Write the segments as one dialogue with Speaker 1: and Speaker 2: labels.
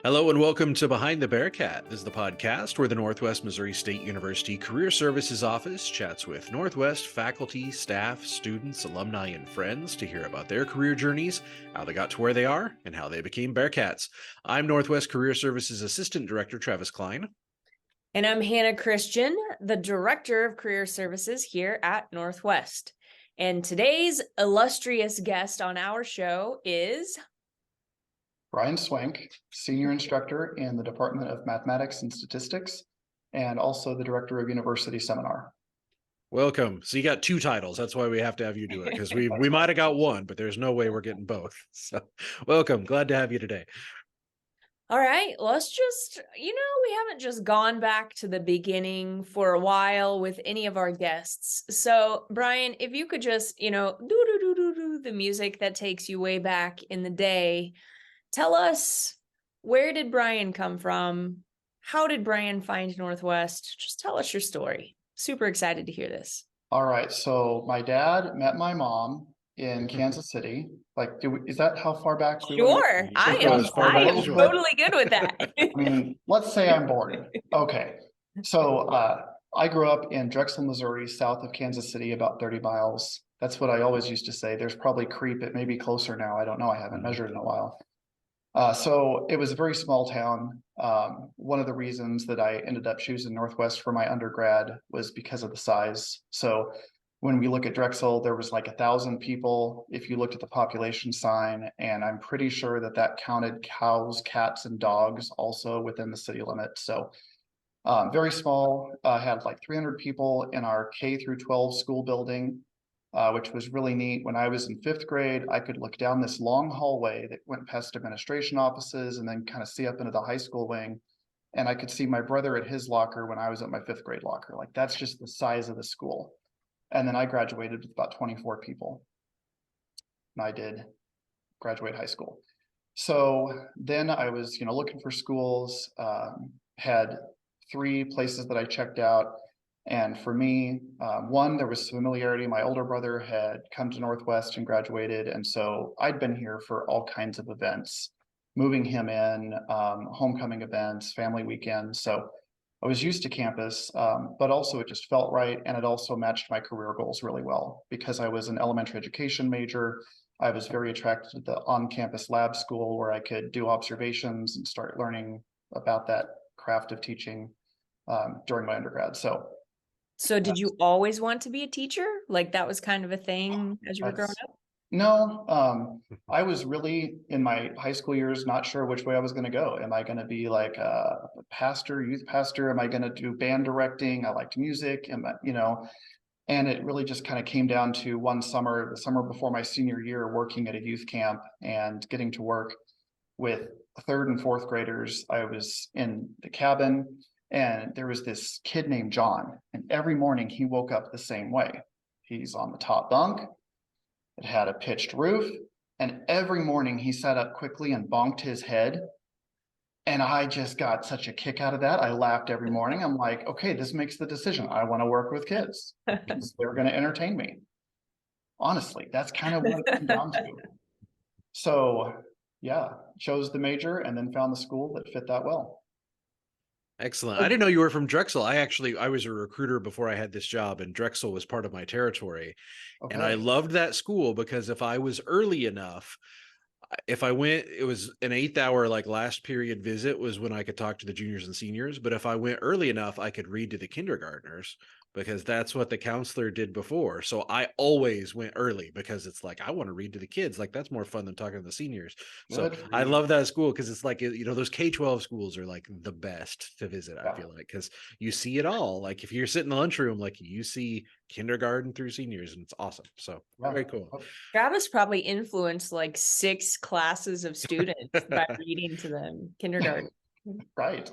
Speaker 1: Hello and welcome to Behind the Bearcat. This is the podcast where the Northwest Missouri State University Career Services Office chats with Northwest faculty, staff, students, alumni, and friends to hear about their career journeys, how they got to where they are, and how they became Bearcats. I'm Northwest Career Services Assistant Director Travis Klein.
Speaker 2: And I'm Hannah Christian, the Director of Career Services here at Northwest. And today's illustrious guest on our show is
Speaker 3: Brian Swink, Senior Instructor in the Department of Mathematics and Statistics, and also the Director of University Seminar.
Speaker 1: Welcome. So you got two titles. That's why we have to have you do it, because we might have got one, but there's no way we're getting both. So welcome. Glad to have you today.
Speaker 2: All right, let's just, we haven't just gone back to the beginning for a while with any of our guests. So, Brian, if you could just, do the music that takes you way back in the day, tell us, where did Brian come from? How did Brian find Northwest? Just tell us your story. Super excited to hear this.
Speaker 3: All right, so my dad met my mom in Kansas City. Is that how far back?
Speaker 2: Sure, I am totally good with that.
Speaker 3: I mean, let's say I'm born. Okay, so I grew up in Drexel, Missouri, south of Kansas City, about 30 miles. That's what I always used to say. There's probably creep. It may be closer now. I don't know. I haven't measured in a while. So it was a very small town. One of the reasons that I ended up choosing Northwest for my undergrad was because of the size. So when we look at Drexel, there was like 1,000 people if you looked at the population sign, and I'm pretty sure that that counted cows, cats, and dogs also within the city limits. So very small. Had like 300 people in our K through 12 school building, which was really neat. When I was in 5th grade, I could look down this long hallway that went past administration offices and then kind of see up into the high school wing. And I could see my brother at his locker when I was at my 5th grade locker. Like, that's just the size of the school. And then I graduated with about 24 people. And I did graduate high school. So then I was, looking for schools, had 3 places that I checked out. And for me, one, there was familiarity. My older brother had come to Northwest and graduated. And so I'd been here for all kinds of events, moving him in, homecoming events, family weekends. So I was used to campus, but also it just felt right. And it also matched my career goals really well because I was an elementary education major. I was very attracted to the on-campus lab school where I could do observations and start learning about that craft of teaching during my undergrad.
Speaker 2: So did you always want to be a teacher? Like that was kind of a thing as you were growing up?
Speaker 3: No, I was really in my high school years not sure which way I was going to go. Am I going to be like a pastor, youth pastor? Am I going to do band directing? I liked music, and it really just kind of came down to one summer, the summer before my senior year, working at a youth camp and getting to work with 3rd and 4th graders. I was in the cabin. And there was this kid named John, and every morning he woke up the same way. He's on the top bunk. It had a pitched roof, and every morning he sat up quickly and bonked his head. And I just got such a kick out of that. I laughed every morning. I'm like, okay, this makes the decision. I want to work with kids because they're going to entertain me. Honestly, that's kind of what it came down to. So yeah, chose the major and then found the school that fit that well.
Speaker 1: Excellent. I didn't know you were from Drexel. I was a recruiter before I had this job, and Drexel was part of my territory.
Speaker 3: Okay.
Speaker 1: And I loved that school because if I was early enough, if I went, it was an 8th hour, like last period visit was when I could talk to the juniors and seniors. But if I went early enough, I could read to the kindergartners because that's what the counselor did before. So I always went early because it's like, I want to read to the kids. Like that's more fun than talking to the seniors. So I love that school because it's like, those K-12 schools are like the best to visit. I feel like, because you see it all. Like if you're sitting in the lunchroom, like you see kindergarten through seniors and it's awesome. So very cool.
Speaker 2: Travis probably influenced like 6 classes of students by reading to them kindergarten.
Speaker 3: Right.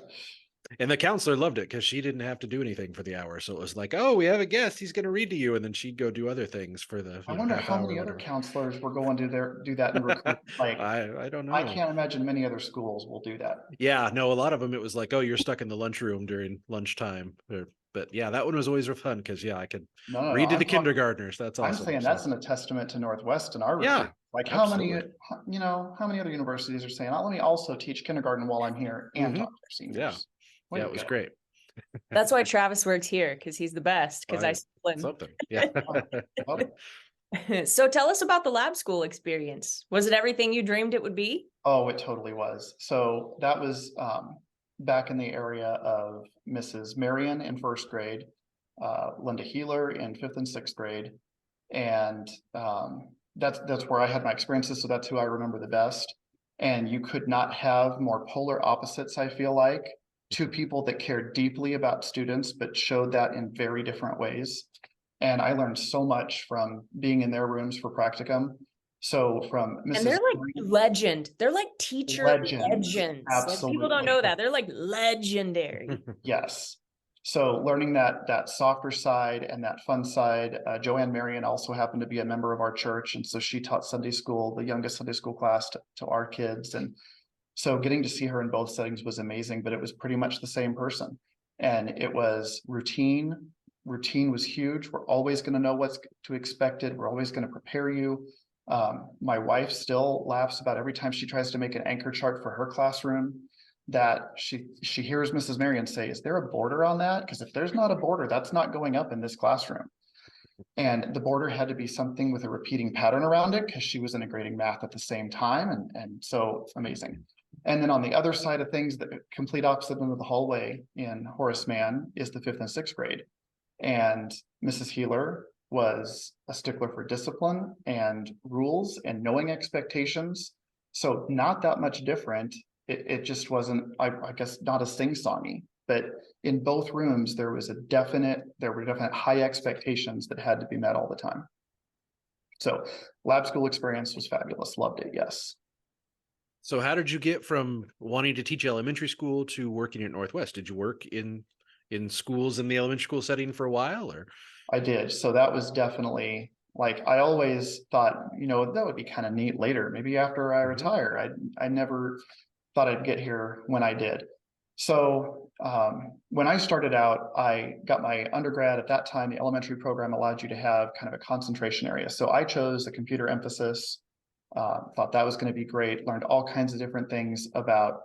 Speaker 1: And the counselor loved it because she didn't have to do anything for the hour. So it was like, oh, we have a guest. He's going to read to you. And then she'd go do other things for the
Speaker 3: I wonder how many other counselors were going to do that in recruitment. Like,
Speaker 1: I don't know.
Speaker 3: I can't imagine many other schools will do that.
Speaker 1: Yeah, no, a lot of them, it was like, oh, you're stuck in the lunchroom during lunchtime or But yeah, that one was always fun because I could
Speaker 3: No,
Speaker 1: read to the
Speaker 3: I'm talking,
Speaker 1: kindergartners. That's
Speaker 3: I'm
Speaker 1: awesome.
Speaker 3: saying
Speaker 1: So,
Speaker 3: that's a testament to Northwest and our
Speaker 1: yeah,
Speaker 3: recruit. Like how many,
Speaker 1: absolutely.
Speaker 3: how many other universities are saying, let me also teach kindergarten while I'm here and
Speaker 1: Mhm.
Speaker 3: talk to their seniors. Way
Speaker 1: Yeah,
Speaker 3: to
Speaker 1: it was
Speaker 3: go.
Speaker 1: great.
Speaker 2: That's why Travis works here, because he's the best, because I
Speaker 1: Right.
Speaker 2: split him.
Speaker 1: Something. Yeah.
Speaker 3: Oh,
Speaker 2: So tell us about the lab school experience. Was it everything you dreamed it would be?
Speaker 3: oh, it totally was. So that was back in the area of Mrs. Marion in first grade, Linda Healer in fifth and sixth grade. And that's where I had my experiences. So that's who I remember the best. And you could not have more polar opposites, I feel like, two people that cared deeply about students, but showed that in very different ways. And I learned so much from being in their rooms for practicum. So from
Speaker 2: And
Speaker 3: Mrs.
Speaker 2: they're like legend. They're like teacher
Speaker 3: Legends,
Speaker 2: legends. Like people don't
Speaker 3: absolutely.
Speaker 2: know that. They're like legendary.
Speaker 3: Yes. So learning that softer side and that fun side, Joanne Marion also happened to be a member of our church. And so she taught Sunday school, the youngest Sunday school class to our kids. And so getting to see her in both settings was amazing, but it was pretty much the same person. And it was routine. Routine was huge. We're always going to know what's to expected. We're always going to prepare you. My wife still laughs about every time she tries to make an anchor chart for her classroom that she hears Mrs. Marion say, is there a border on that? Because if there's not a border, that's not going up in this classroom. And the border had to be something with a repeating pattern around it because she was integrating math at the same time. And so amazing. And then on the other side of things, the complete opposite end of the hallway in Horace Mann is the fifth and sixth grade. And Mrs. Healer was a stickler for discipline and rules and knowing expectations. So not that much different. It just wasn't, I guess, not as sing-songy, but in both rooms, there were definite high expectations that had to be met all the time. So lab school experience was fabulous. Loved it. Yes.
Speaker 1: So how did you get from wanting to teach elementary school to working at Northwest? Did you work in schools in the elementary school setting for a while, or?
Speaker 3: I did. So that was definitely like, I always thought, that would be kind of neat later, maybe after I retire. I never thought I'd get here when I did. So when I started out, I got my undergrad. At that time, the elementary program allowed you to have kind of a concentration area. So I chose a computer emphasis, thought that was going to be great, learned all kinds of different things about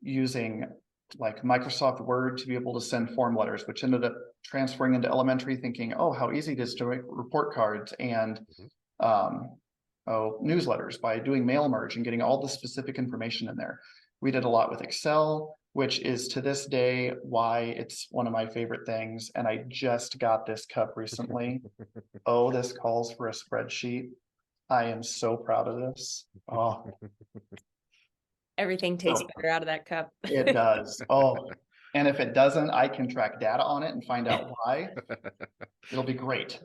Speaker 3: using like Microsoft Word to be able to send form letters, which ended up transferring into elementary, thinking, oh, how easy it is to write report cards and newsletters by doing mail merge and getting all the specific information in there. We did a lot with Excel, which is to this day why it's one of my favorite things. And I just got this cup recently. Oh, this calls for a spreadsheet. I am so proud of this. Oh,
Speaker 2: Everything tastes better out of that cup.
Speaker 3: it does. Oh, and if it doesn't, I can track data on it and find out why. It'll be great.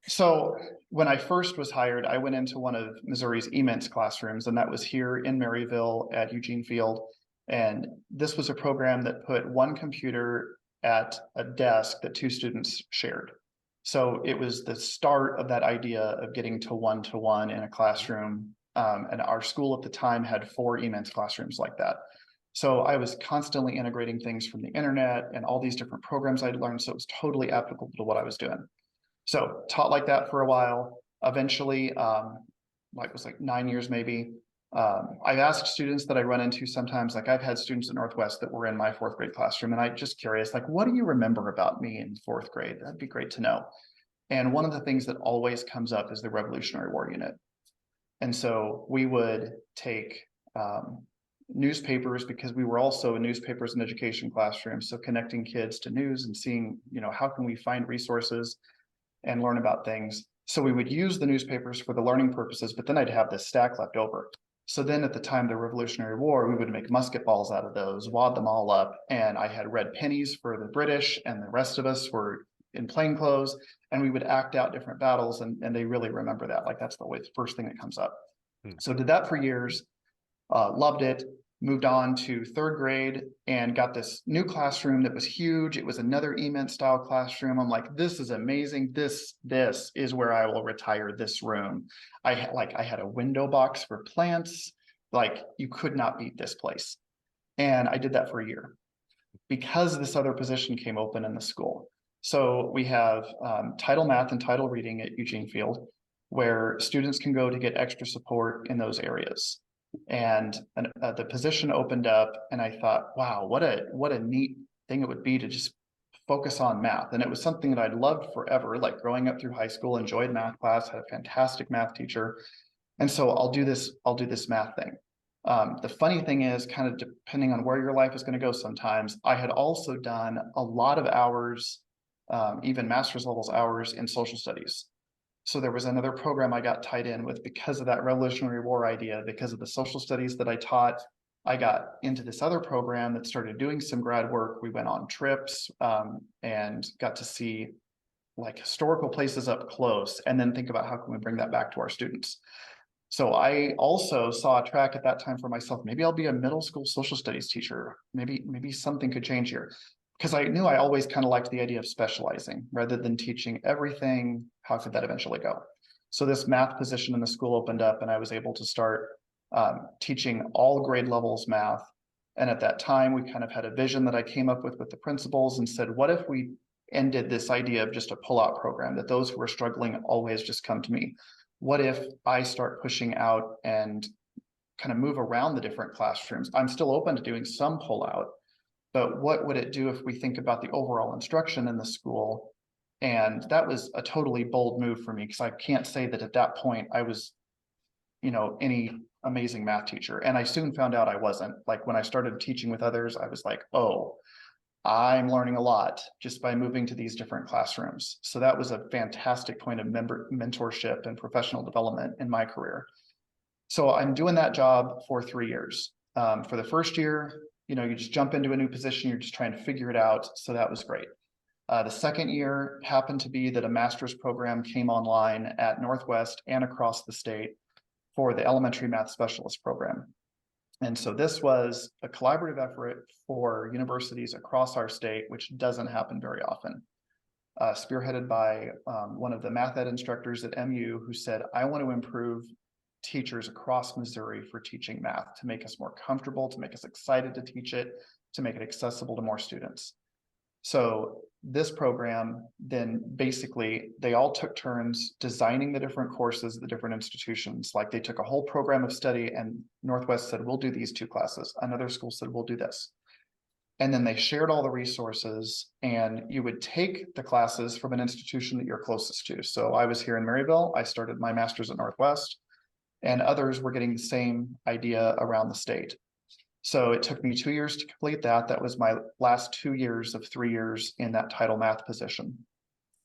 Speaker 3: So when I first was hired, I went into one of Missouri's immense classrooms, and that was here in Maryville at Eugene Field. And this was a program that put one computer at a desk that two students shared. So it was the start of that idea of getting to one in a classroom. And our school at the time had 4 immense classrooms like that. So I was constantly integrating things from the internet and all these different programs I'd learned. So it was totally applicable to what I was doing. So taught like that for a while. Eventually, like it was like 9 years maybe. I've asked students that I run into sometimes, like I've had students at Northwest that were in my 4th grade classroom, and I'm just curious, like, what do you remember about me in 4th grade? That'd be great to know. And one of the things that always comes up is the Revolutionary War unit. And so we would take newspapers, because we were also in newspapers and education classrooms. So connecting kids to news and seeing, how can we find resources and learn about things. So we would use the newspapers for the learning purposes, but then I'd have this stack left over. So then at the time of the Revolutionary War, we would make musket balls out of those, wad them all up. And I had red pennies for the British, and the rest of us were in plain clothes, and we would act out different battles. And they really remember that. Like that's the first thing that comes up. So did that for years, loved it. Moved on to 3rd grade and got this new classroom that was huge. It was another EMENT style classroom. I'm like, this is amazing. This is where I will retire this room. I had a window box for plants. Like you could not beat this place. And I did that for a year because this other position came open in the school. So we have title math and title reading at Eugene Field, where students can go to get extra support in those areas. And the position opened up, and I thought, wow, what a neat thing it would be to just focus on math. And it was something that I'd loved forever, like growing up through high school, enjoyed math class, had a fantastic math teacher. And so I'll do this math thing. The funny thing is, kind of depending on where your life is going to go sometimes, I had also done a lot of hours, even master's levels hours in social studies. So there was another program I got tied in with because of that Revolutionary War idea, because of the social studies that I taught. I got into this other program that started doing some grad work. We went on trips and got to see like historical places up close, and then think about how can we bring that back to our students. So I also saw a track at that time for myself. Maybe I'll be a middle school social studies teacher. Maybe something could change here. Because I knew I always kind of liked the idea of specializing rather than teaching everything. How could that eventually go? So this math position in the school opened up, and I was able to start teaching all grade levels math. And at that time, we kind of had a vision that I came up with the principals and said, what if we ended this idea of just a pull-out program, that those who are struggling always just come to me? What if I start pushing out and kind of move around the different classrooms? I'm still open to doing some pull-out, but what would it do if we think about the overall instruction in the school? And that was a totally bold move for me, because I can't say that at that point I was, any amazing math teacher. And I soon found out I wasn't. Like when I started teaching with others, I was like, oh, I'm learning a lot just by moving to these different classrooms. So that was a fantastic point of mentorship and professional development in my career. So I'm doing that job for 3 years. For the first year, you just jump into a new position, you're just trying to figure it out. So that was great. The second year happened to be that a master's program came online at Northwest and across the state for the elementary math specialist program. And so this was a collaborative effort for universities across our state, which doesn't happen very often. Spearheaded by one of the math ed instructors at MU, who said, I want to improve teachers across Missouri for teaching math, to make us more comfortable, to make us excited to teach it, to make it accessible to more students. So this program, then basically they all took turns designing the different courses at the different institutions. Like they took a whole program of study, and Northwest said, we'll do these 2 classes. Another school said, we'll do this. And then they shared all the resources, and you would take the classes from an institution that you're closest to. So I was here in Maryville. I started my master's at Northwest, and others were getting the same idea around the state. So it took me 2 years to complete that. That was my last 2 years of 3 years in that title math position.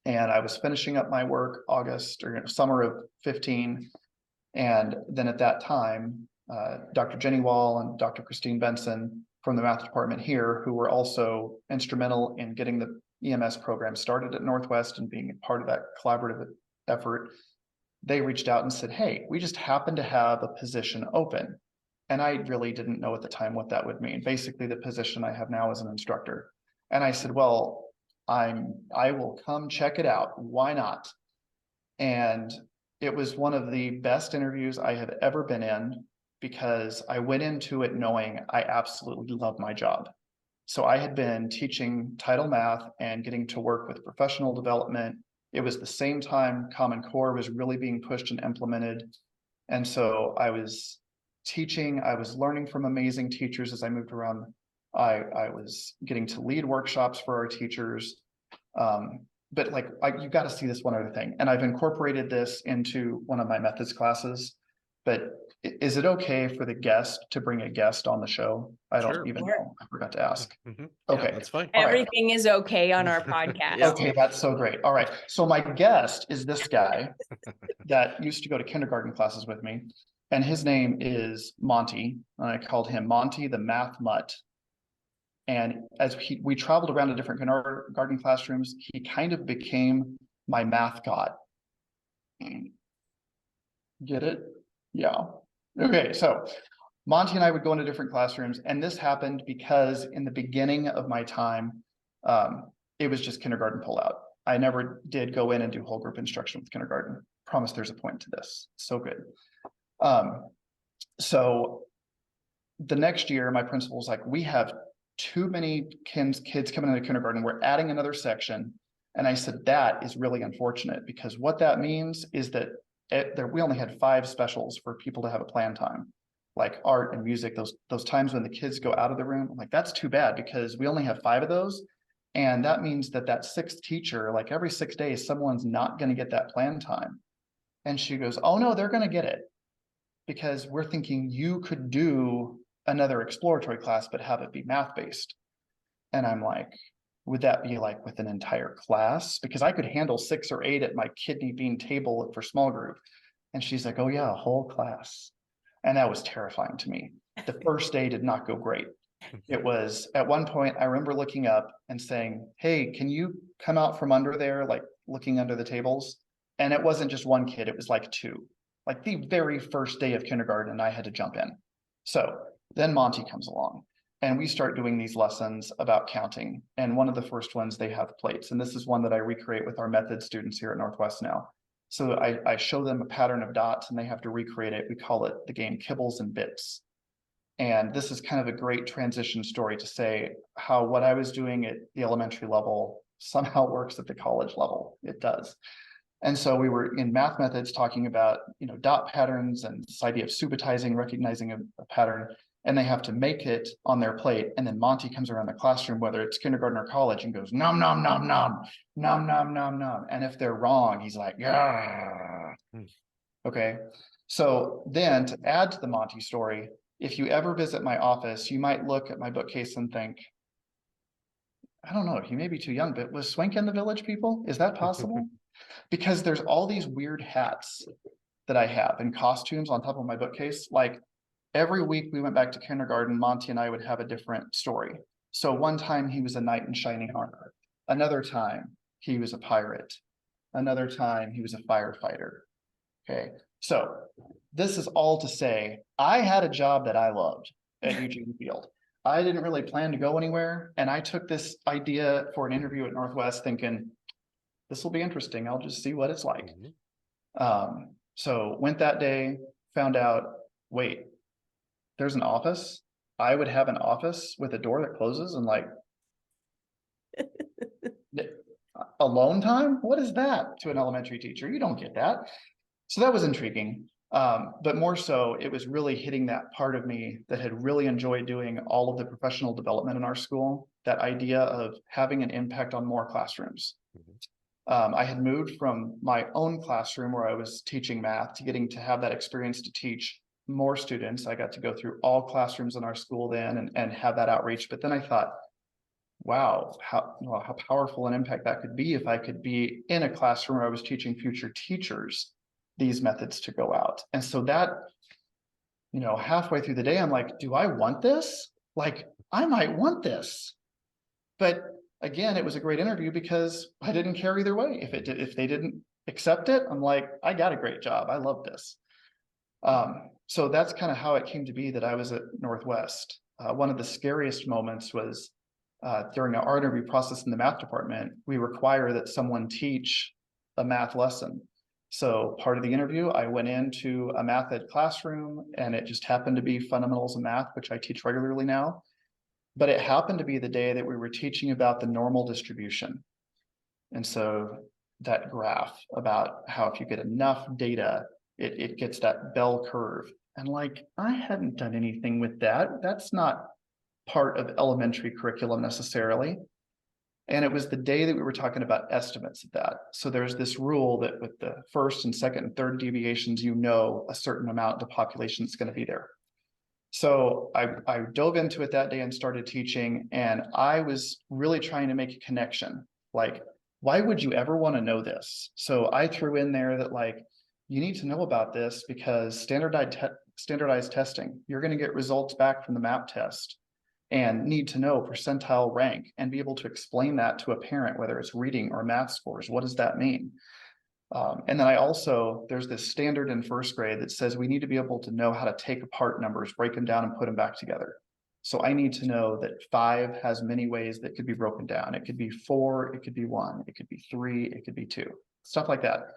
Speaker 3: And I was finishing up my work August or summer of 15. And then at that time, Dr. Jenny Wall and Dr. Christine Benson from the math department here, who were also instrumental in getting the EMS program started at Northwest and being a part of that collaborative effort, they reached out and said, hey, we just happen to have a position open. And I really didn't know at the time what that would mean. Basically, the position I have now as an instructor. And I said, well, I will come check it out. Why not? And it was one of the best interviews I have ever been in, because I went into it knowing I absolutely love my job. So I had been teaching title math and getting to work with professional development. It was the same time Common Core was really being pushed and implemented. And so I was teaching, I was learning from amazing teachers as I moved around. I was getting to lead workshops for our teachers. But like, you got to see this one other thing. And I've incorporated this into one of my methods classes. But is it okay for the guest to bring a guest on the show? I don't even know. I forgot to ask.
Speaker 1: Mm-hmm.
Speaker 3: Okay.
Speaker 1: Yeah, that's fine.
Speaker 2: Everything is okay on our podcast.
Speaker 1: Yeah.
Speaker 3: Okay, that's so great. All right. So my guest is this guy that used to go to kindergarten classes with me. And his name is Monty. And I called him Monty the Math Mutt. And as we traveled around to different kindergarten classrooms, he kind of became my math god. Get it? Yeah. Okay, so Monty and I would go into different classrooms, and this happened because in the beginning of my time, it was just kindergarten pullout. I never did go in and do whole group instruction with kindergarten. Promise there's a point to this. So good. So the next year, my principal was like, we have too many kids coming into kindergarten. We're adding another section. And I said, that is really unfortunate, because what that means is that we only had 5 specials for people to have a plan time, like art and music, those times when the kids go out of the room. I'm like, that's too bad, because we only have 5 of those. And that means that 6th teacher, like every 6 days, someone's not going to get that plan time. And she goes, oh no, they're going to get it, because we're thinking you could do another exploratory class, but have it be math based. And I'm like, would that be like with an entire class? Because I could handle 6 or 8 at my kidney bean table for small group. And she's like, oh yeah, a whole class. And that was terrifying to me. The first day did not go great. It was, at one point, I remember looking up and saying, hey, can you come out from under there, like looking under the tables? And it wasn't just one kid, it was like 2. Like the very first day of kindergarten, and I had to jump in. So then Monty comes along, and we start doing these lessons about counting. And one of the first ones, they have plates. And this is one that I recreate with our method students here at Northwest now. So I show them a pattern of dots, and they have to recreate it. We call it the game Kibbles and Bits. And this is kind of a great transition story to say how what I was doing at the elementary level somehow works at the college level. It does. And so we were in math methods talking about, dot patterns and this idea of subitizing, recognizing a pattern, and they have to make it on their plate. And then Monty comes around the classroom, whether it's kindergarten or college, and goes, nom, nom, nom, nom, nom, nom, nom, nom. And if they're wrong, he's like, yeah. Okay. So then to add to the Monty story, if you ever visit my office, you might look at my bookcase and think, I don't know, he may be too young, but was Swink in the Village People? Is that possible? Because there's all these weird hats that I have and costumes on top of my bookcase. Like every week we went back to kindergarten, Monty and I would have a different story. So one time he was a knight in shining armor. Another time he was a pirate. Another time he was a firefighter. Okay, so this is all to say, I had a job that I loved at Eugene Field. I didn't really plan to go anywhere. And I took this idea for an interview at Northwest thinking, this will be interesting. I'll just see what it's like. So went that day, found out, wait, there's an office. I would have an office with a door that closes and like alone time. What is that to an elementary teacher? You don't get that. So that was intriguing. But more so, it was really hitting that part of me that had really enjoyed doing all of the professional development in our school, that idea of having an impact on more classrooms. I had moved from my own classroom where I was teaching math to getting to have that experience to teach more students. I got to go through all classrooms in our school then and have that outreach. But then I thought, wow, how powerful an impact that could be if I could be in a classroom where I was teaching future teachers these methods to go out. And so that, halfway through the day, I'm like, do I want this? Like, I might want this. But again, it was a great interview because I didn't care either way. If they didn't accept it, I'm like, I got a great job. I love this. So that's kind of how it came to be that I was at Northwest. One of the scariest moments was during our interview process in the math department. We require that someone teach a math lesson. So part of the interview, I went into a math ed classroom, and it just happened to be fundamentals of math, which I teach regularly now. But it happened to be the day that we were teaching about the normal distribution. And so that graph about how if you get enough data, it gets that bell curve. And like, I hadn't done anything with that. That's not part of elementary curriculum necessarily. And it was the day that we were talking about estimates of that. So there's this rule that with the first and second and third deviations, a certain amount of the population that's going to be there. So I dove into it that day and started teaching, and I was really trying to make a connection. Like, why would you ever want to know this? So I threw in there that like, you need to know about this because standardized testing, you're going to get results back from the MAP test and need to know percentile rank and be able to explain that to a parent, whether it's reading or math scores. What does that mean? And then there's this standard in first grade that says we need to be able to know how to take apart numbers, break them down and put them back together. So I need to know that 5 has many ways that could be broken down. It could be 4, it could be 1, it could be 3, it could be 2, stuff like that.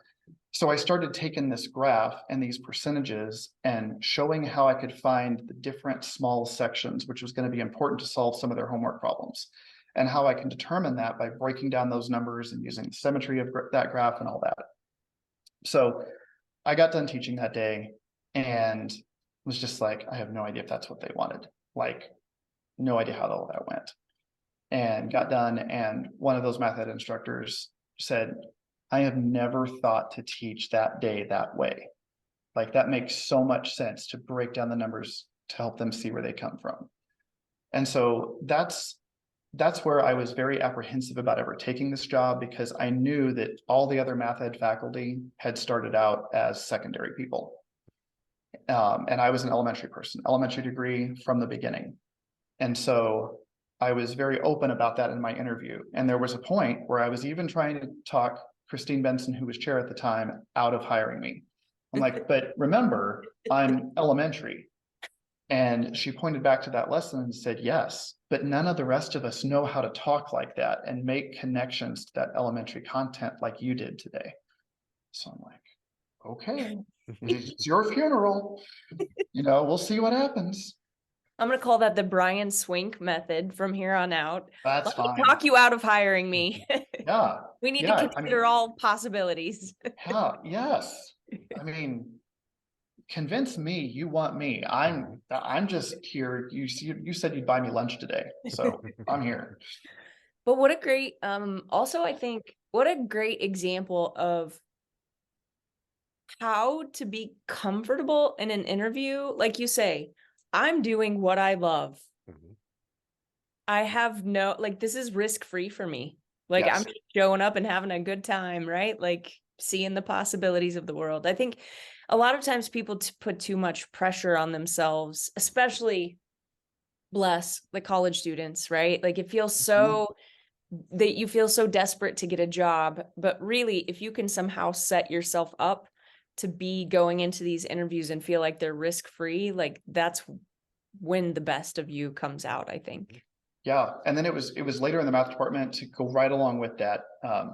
Speaker 3: So I started taking this graph and these percentages and showing how I could find the different small sections, which was going to be important to solve some of their homework problems. and how I can determine that by breaking down those numbers and using the symmetry of that graph and all that. So I got done teaching that day and was just like, I have no idea if that's what they wanted. Like, no idea how all that went. And got done, and one of those math ed instructors said, I have never thought to teach that day that way. Like, that makes so much sense to break down the numbers to help them see where they come from. And so that's where I was very apprehensive about ever taking this job, because I knew that all the other math ed faculty had started out as secondary people. And I was an elementary person, elementary degree from the beginning. And so I was very open about that in my interview. And there was a point where I was even trying to talk Christine Benson, who was chair at the time, out of hiring me. I'm like, but remember, I'm elementary. And she pointed back to that lesson and said, yes, but none of the rest of us know how to talk like that and make connections to that elementary content like you did today. So I'm like, okay, it's your funeral. We'll see what happens.
Speaker 2: I'm going to call that the Brian Swink method from here on out.
Speaker 3: That's
Speaker 2: Let me
Speaker 3: fine.
Speaker 2: talk you out of hiring me.
Speaker 3: Yeah.
Speaker 2: We need to consider all possibilities.
Speaker 3: Yeah, yes. I mean, convince me you want me. I'm just here. You said you'd buy me lunch today, so I'm here.
Speaker 2: But what a great also, I think, what a great example of how to be comfortable in an interview. Like you say, I'm doing what I love. I have no, like, this is risk-free for me. Like,
Speaker 3: Yes.
Speaker 2: I'm just showing up and having a good time, right? Like, seeing the possibilities of the world. I think a lot of times people put too much pressure on themselves, especially, bless the college students, right? Like, it feels so that you feel so desperate to get a job, but really, if you can somehow set yourself up to be going into these interviews and feel like they're risk-free, like, that's when the best of you comes out, I think.
Speaker 3: Yeah, and then it was later in the math department to go right along with that.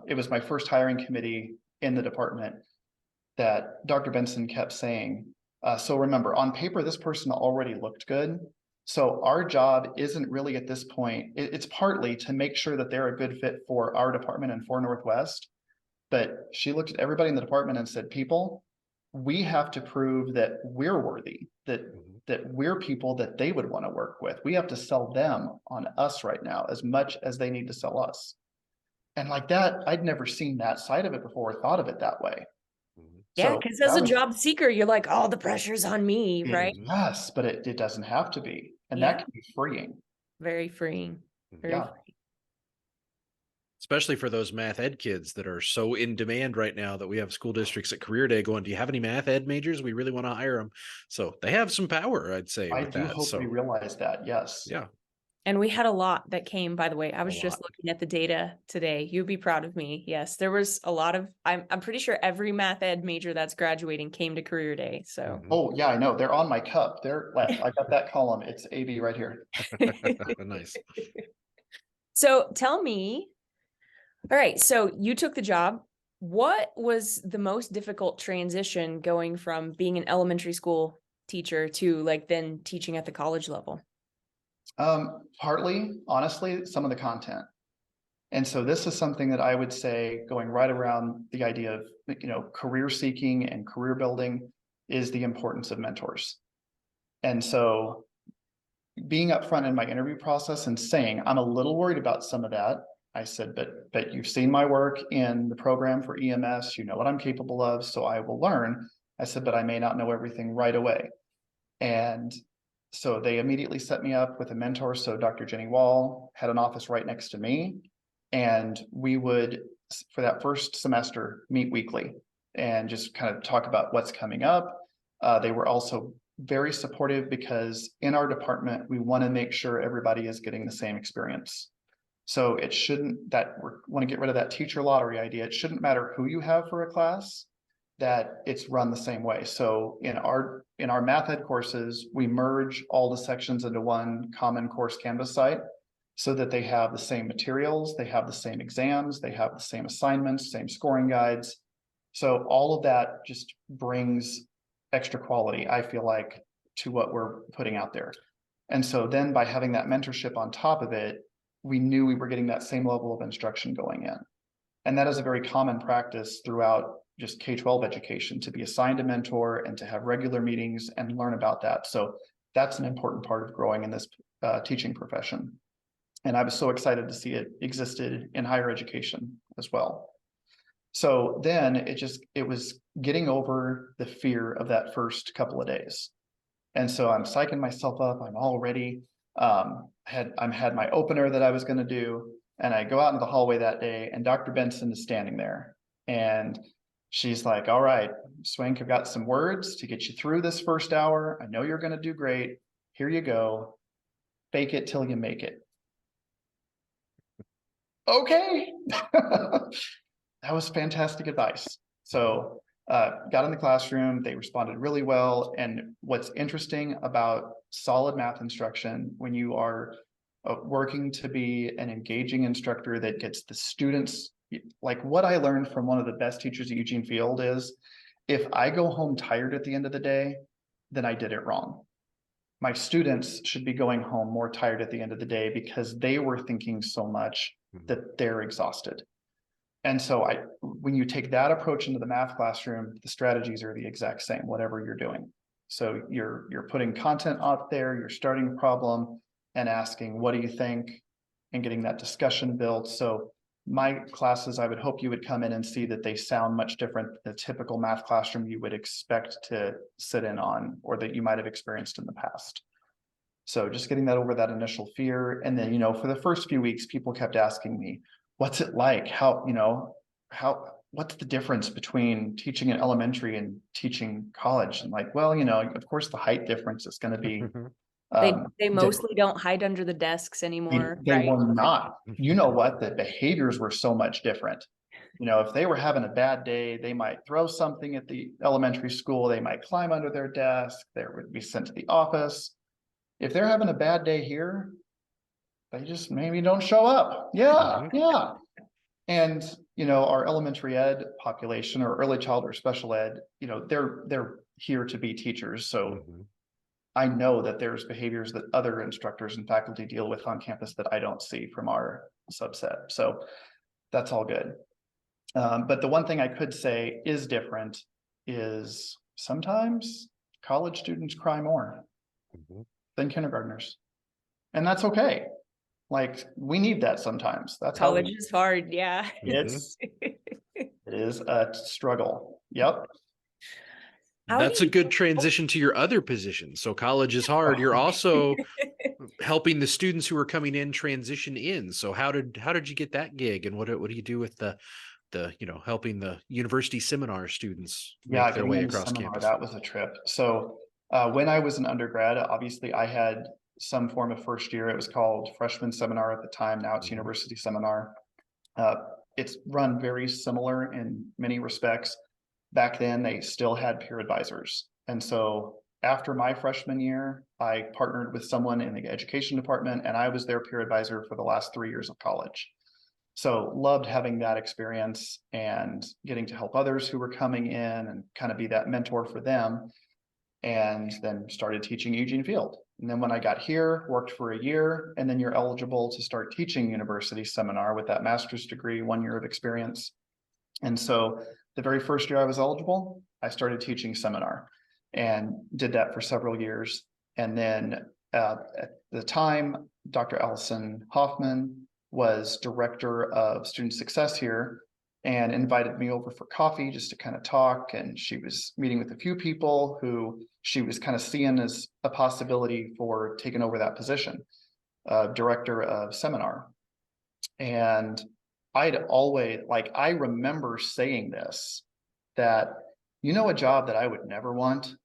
Speaker 3: It was my first hiring committee in the department that Dr. Benson kept saying, so remember, on paper, this person already looked good. So our job isn't really at this point, it's partly to make sure that they're a good fit for our department and for Northwest. But she looked at everybody in the department and said, people, we have to prove that we're worthy, that we're people that they would want to work with. We have to sell them on us right now as much as they need to sell us. And like that, I'd never seen that side of it before or thought of it that way.
Speaker 2: Yeah, because as a job seeker, you're like, oh, the pressure's on me, right?
Speaker 3: Yes, but it doesn't have to be. And that can be freeing.
Speaker 2: Very freeing. Very freeing.
Speaker 1: Especially for those math ed kids that are so in demand right now that we have school districts at Career Day going, do you have any math ed majors? We really want to hire them. So they have some power, I'd say.
Speaker 3: I do hope they realize that. Yes.
Speaker 1: Yeah.
Speaker 2: And we had a lot that came, by the way. I was just looking at the data today. You'd be proud of me. Yes, there was a lot of, I'm pretty sure every math ed major that's graduating came to Career Day. So.
Speaker 3: Oh yeah, I know. They're on my cup. I got that column. It's AB right here.
Speaker 1: Nice.
Speaker 2: So tell me, all right, so you took the job. What was the most difficult transition going from being an elementary school teacher to like then teaching at the college level?
Speaker 3: Partly, honestly, some of the content. And so this is something that I would say going right around the idea of, career seeking and career building is the importance of mentors. And so being upfront in my interview process and saying, I'm a little worried about some of that. I said, but you've seen my work in the program for EMS, you know what I'm capable of, so I will learn. I said, but I may not know everything right away. And so they immediately set me up with a mentor. So Dr. Jenny Wall had an office right next to me. And we would, for that first semester, meet weekly and just kind of talk about what's coming up. They were also very supportive because in our department, we want to make sure everybody is getting the same experience. So it shouldn't, that we want to get rid of that teacher lottery idea. It shouldn't matter who you have for a class, that it's run the same way. So in our math ed courses, we merge all the sections into one common course Canvas site so that they have the same materials, they have the same exams, they have the same assignments, same scoring guides. So all of that just brings extra quality, I feel like, to what we're putting out there. And so then by having that mentorship on top of it, we knew we were getting that same level of instruction going in. And that is a very common practice throughout just K-12 education, to be assigned a mentor and to have regular meetings and learn about that. So that's an important part of growing in this teaching profession. And I was so excited to see it existed in higher education as well. So then it was getting over the fear of that first couple of days. And so I'm psyching myself up. I'm all ready. Had my opener that I was going to do. And I go out into the hallway that day, and Dr. Benson is standing there. And she's like, all right, Swink, I've got some words to get you through this first hour. I know you're going to do great. Here you go. Fake it till you make it. Okay. That was fantastic advice. So got in the classroom, they responded really well. And what's interesting about solid math instruction, when you are working to be an engaging instructor that gets the students, like what I learned from one of the best teachers at Eugene Field is, if I go home tired at the end of the day, then I did it wrong. My students should be going home more tired at the end of the day because they were thinking so much that they're exhausted. And so when you take that approach into the math classroom, the strategies are the exact same, whatever you're doing. So you're putting content out there, you're starting a problem and asking, what do you think? And getting that discussion built. So my classes, I would hope you would come in and see that they sound much different than the typical math classroom you would expect to sit in on, or that you might have experienced in the past. So just getting that over that initial fear. And then, for the first few weeks, people kept asking me, what's it like? What's the difference between teaching in elementary and teaching college? And like, well, of course the height difference is going to be.
Speaker 2: They mostly don't hide under the desks anymore.
Speaker 3: They
Speaker 2: right?
Speaker 3: were not. You know what? The behaviors were so much different. If they were having a bad day, they might throw something at the elementary school. They might climb under their desk. They would be sent to the office. If they're having a bad day here, they just maybe don't show up. Yeah. And, our elementary ed population, or early child or special ed, they're here to be teachers. So I know that there's behaviors that other instructors and faculty deal with on campus that I don't see from our subset. So that's all good. But the one thing I could say is different is sometimes college students cry more than kindergartners. And that's okay. Like, we need that sometimes. That's
Speaker 2: college is hard. Yeah.
Speaker 3: It is a struggle. Yep.
Speaker 1: That's a good transition to your other position. So college is hard. You're also helping the students who are coming in transition in. So how did you get that gig, and what do you do with the helping the university seminar students make their way across campus?
Speaker 3: That was a trip. So when I was an undergrad, obviously I had some form of first year. It was called freshman seminar at the time. Now it's university seminar. It's run very similar in many respects. Back then, they still had peer advisors. And so after my freshman year, I partnered with someone in the education department, and I was their peer advisor for the last 3 years of college. So loved having that experience and getting to help others who were coming in and kind of be that mentor for them. And then started teaching Eugene Field. And then when I got here, worked for a year, and then you're eligible to start teaching university seminar with that master's degree, 1 year of experience. And so the very first year I was eligible, I started teaching seminar and did that for several years. And then at the time, Dr. Allison Hoffman was director of student success here and invited me over for coffee just to kind of talk. And she was meeting with a few people who she was kind of seeing as a possibility for taking over that position, director of seminar. And I'd always, I remember saying this, that, a job that I would never want,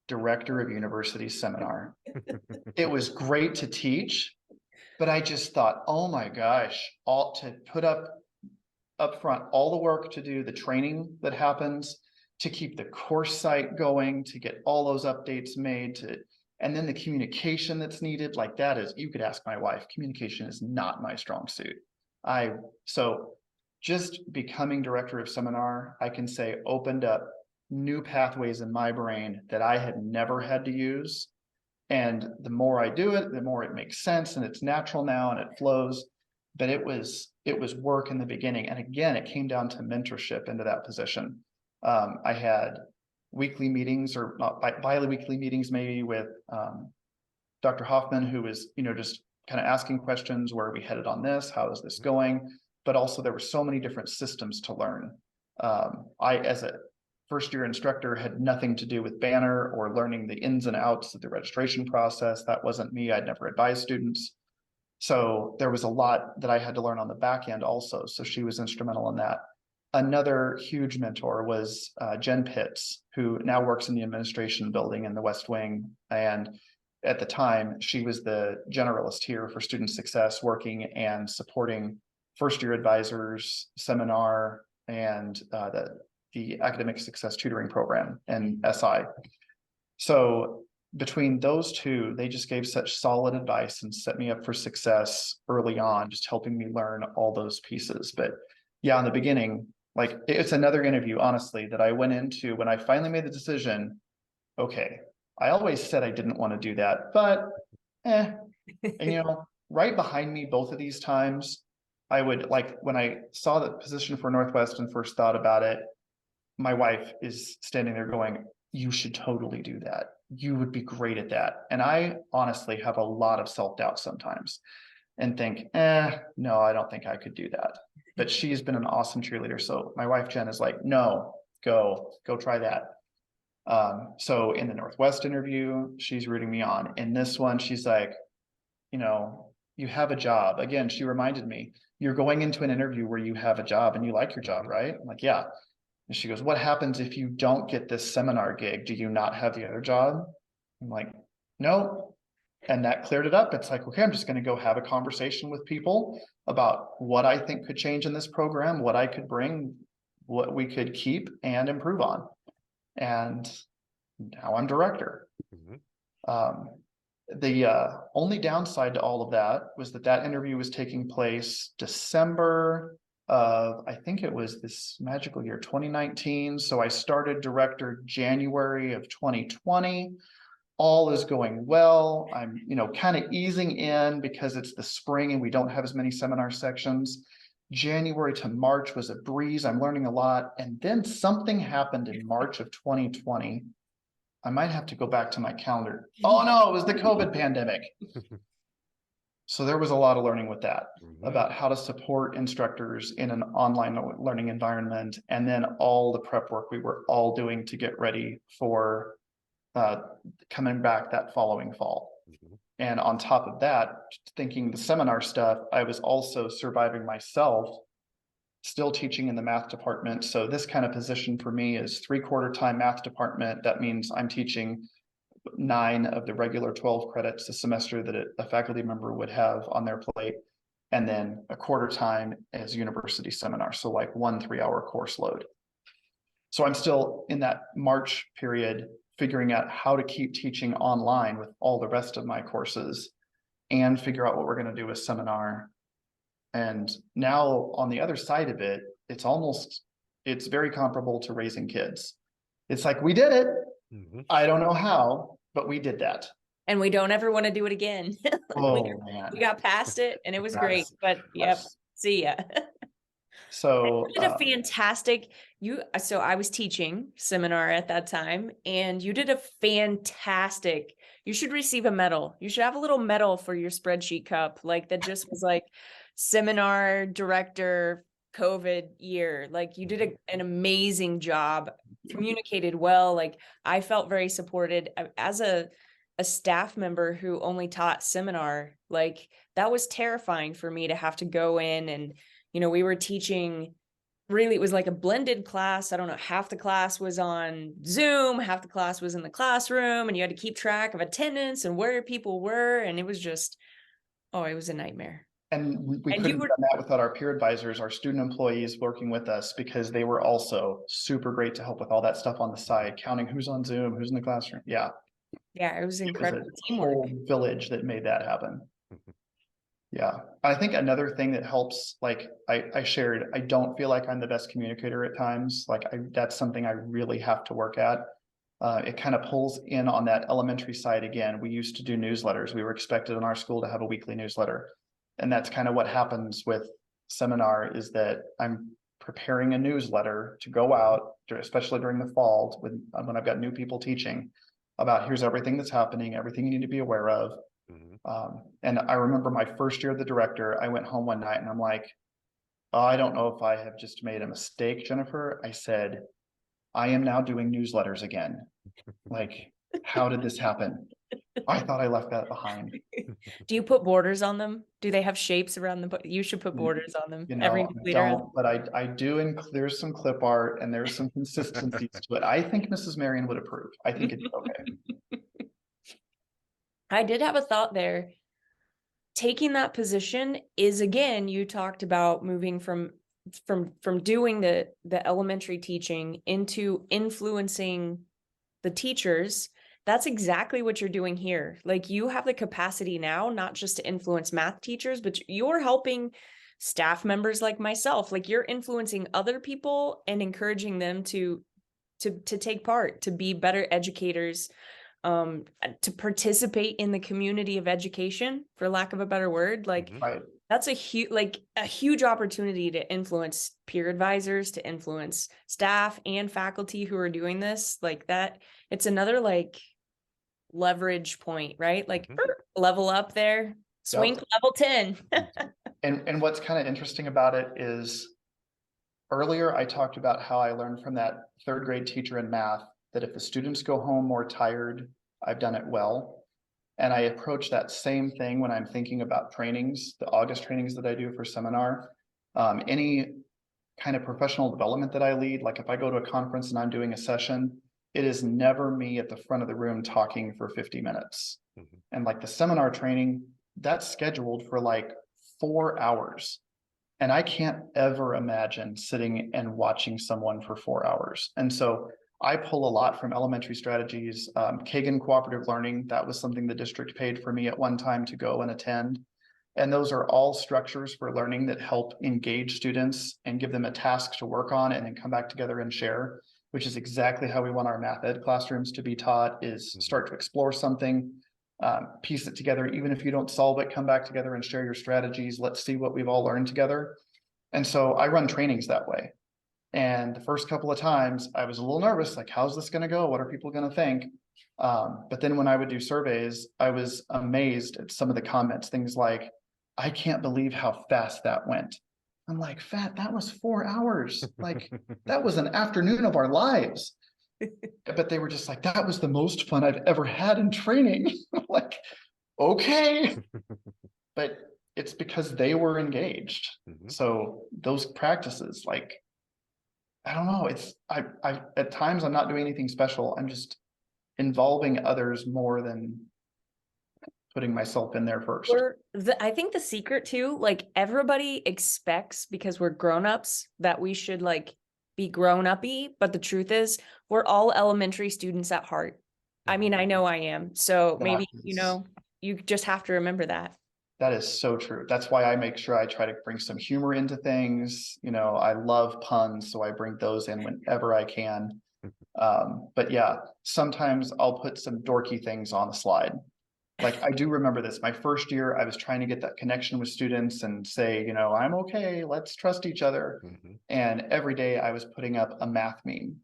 Speaker 3: director of university seminar. It was great to teach, but I just thought, oh my gosh, all to put up front, all the work to do the training that happens, to keep the course site going, to get all those updates made, and then the communication that's needed, like that is, you could ask my wife, communication is not my strong suit. So just becoming director of seminar, I can say, opened up new pathways in my brain that I had never had to use. And the more I do it, the more it makes sense and it's natural now and it flows. But it was work in the beginning. And again, it came down to mentorship into that position. I had weekly meetings, or not bi-weekly meetings maybe, with Dr. Hoffman, who was, just kind of asking questions. Where are we headed on this? How is this going? But also there were so many different systems to learn. I, as a first year instructor, had nothing to do with Banner or learning the ins and outs of the registration process. That wasn't me. I'd never advised students. So there was a lot that I had to learn on the back end also. So she was instrumental in that. Another huge mentor was Jen Pitts, who now works in the administration building in the West Wing. And at the time, she was the generalist here for student success, working and supporting first year advisors, seminar, and the academic success tutoring program and SI. So between those two, they just gave such solid advice and set me up for success early on, just helping me learn all those pieces. But yeah, in the beginning, like, it's another interview, honestly, that I went into when I finally made the decision. Okay, I always said I didn't want to do that, but and right behind me both of these times, I would, like, when I saw the position for Northwest and first thought about it, my wife is standing there going, you should totally do that. You would be great at that. And I honestly have a lot of self-doubt sometimes and think, no, I don't think I could do that. But she's been an awesome cheerleader. So my wife, Jen, is like, no, go try that. So in the Northwest interview, she's rooting me on. In this one, she's like, you have a job. Again, she reminded me, you're going into an interview where you have a job and you like your job, right? I'm like, yeah. And she goes, what happens if you don't get this seminar gig? Do you not have the other job? I'm like, no. And that cleared it up. It's like, okay, I'm just going to go have a conversation with people about what I think could change in this program, what I could bring, what we could keep and improve on. And now I'm director. The only downside to all of that was that interview was taking place December of, I think it was this magical year, 2019. So I started director January of 2020. All is going well. I'm, kind of easing in because it's the spring and we don't have as many seminar sections. January to March was a breeze. I'm learning a lot. And then something happened in March of 2020. I might have to go back to my calendar. Oh no, it was the COVID pandemic. So there was a lot of learning with that, about how to support instructors in an online learning environment, and then all the prep work we were all doing to get ready for coming back that following fall. And on top of that, thinking the seminar stuff, I was also surviving myself, still teaching in the math department. So this kind of position for me is 3/4 time math department. That means I'm teaching 9 of the regular 12 credits a semester that a faculty member would have on their plate, and then a 1/4 time as university seminar. So like 1 3-hour course load. So I'm still in that March period, figuring out how to keep teaching online with all the rest of my courses and figure out what we're going to do with seminar. And now on the other side of it, it's very comparable to raising kids. It's like, we did it. I don't know how, but we did that.
Speaker 2: And we don't ever want to do it again.
Speaker 3: Oh man.
Speaker 2: We got past it and it was great, but yep. See ya.
Speaker 3: So
Speaker 2: you did a fantastic, so I was teaching seminar at that time, and you did a fantastic, you should receive a medal. You should have a little medal for your spreadsheet cup. Like, that just was like seminar director COVID year. Like, you did an amazing job, communicated well. Like, I felt very supported as a staff member who only taught seminar. Like, that was terrifying for me to have to go in and, we were teaching, really, it was like a blended class. I don't know, half the class was on Zoom, half the class was in the classroom, and you had to keep track of attendance and where people were. And it was just, it was a nightmare.
Speaker 3: And we couldn't have done that without our peer advisors, our student employees working with us, because they were also super great to help with all that stuff on the side, counting who's on Zoom, who's in the classroom. Yeah.
Speaker 2: Yeah, it was incredible.
Speaker 3: It was a whole village that made that happen. Yeah. I think another thing that helps, like I shared, I don't feel like I'm the best communicator at times. Like that's something I really have to work at. It kind of pulls in on that elementary side again. We used to do newsletters. We were expected in our school to have a weekly newsletter. And that's kind of what happens with seminar, is that I'm preparing a newsletter to go out, especially during the fall when I've got new people teaching, about here's everything that's happening, everything you need to be aware of. And I remember my first year of the director, I went home one night and I'm like, oh, I don't know if I have just made a mistake, Jennifer. I said, I am now doing newsletters again. Like, how did this happen? I thought I left that behind.
Speaker 2: Do you put borders on them? Do they have shapes around them? You should put borders on them.
Speaker 3: You know,
Speaker 2: Every
Speaker 3: I
Speaker 2: leader has.
Speaker 3: don't, but I do, and there's some clip art and there's some consistencies to it. I think Mrs. Marion would approve. I think it's okay.
Speaker 2: I did have a thought there. Taking that position is, again, you talked about moving from doing the elementary teaching into influencing the teachers. That's exactly what you're doing here. Like, you have the capacity now, not just to influence math teachers, but you're helping staff members like myself. Like, you're influencing other people and encouraging them to take part, to be better educators, to participate in the community of education, for lack of a better word. Like,
Speaker 3: Right.
Speaker 2: that's a huge opportunity to influence peer advisors, to influence staff and faculty who are doing this. Like, that, it's another like leverage point, right? Like, level up there, Swink level 10.
Speaker 3: And what's kind of interesting about it is, earlier I talked about how I learned from that third grade teacher in math that if the students go home more tired, I've done it well. And I approach that same thing when I'm thinking about trainings, the August trainings that I do for seminar. Any kind of professional development that I lead, like if I go to a conference and I'm doing a session, it is never me at the front of the room talking for 50 minutes. And like the seminar training, that's scheduled for like 4 hours. And I can't ever imagine sitting and watching someone for 4 hours. And so I pull a lot from elementary strategies. Kagan Cooperative Learning, that was something the district paid for me at one time to go and attend. And those are all structures for learning that help engage students and give them a task to work on and then come back together and share, which is exactly how we want our math ed classrooms to be taught, is start to explore something, piece it together. Even if you don't solve it, come back together and share your strategies. Let's see what we've all learned together. And so I run trainings that way. And the first couple of times I was a little nervous, like, how's this going to go? What are people going to think? But then when I would do surveys, I was amazed at some of the comments, things like, I can't believe how fast that went. I'm like, that was 4 hours. Like, that was an afternoon of our lives. But they were just like, that was the most fun I've ever had in training. Like, okay. But it's because they were engaged. So those practices, like, I don't know, it's, I at times I'm not doing anything special. I'm just involving others more than putting myself in there first.
Speaker 2: I think the secret too, like, everybody expects, because we're grown-ups, that we should like be grown-uppy, but the truth is we're all elementary students at heart. I mean, I know I am. So maybe, you just have to remember that.
Speaker 3: That is so true. That's why I make sure I try to bring some humor into things. I love puns, so I bring those in whenever I can. But yeah, sometimes I'll put some dorky things on the slide. Like, I do remember this. My first year, I was trying to get that connection with students and say, I'm okay, let's trust each other. And every day I was putting up a math meme,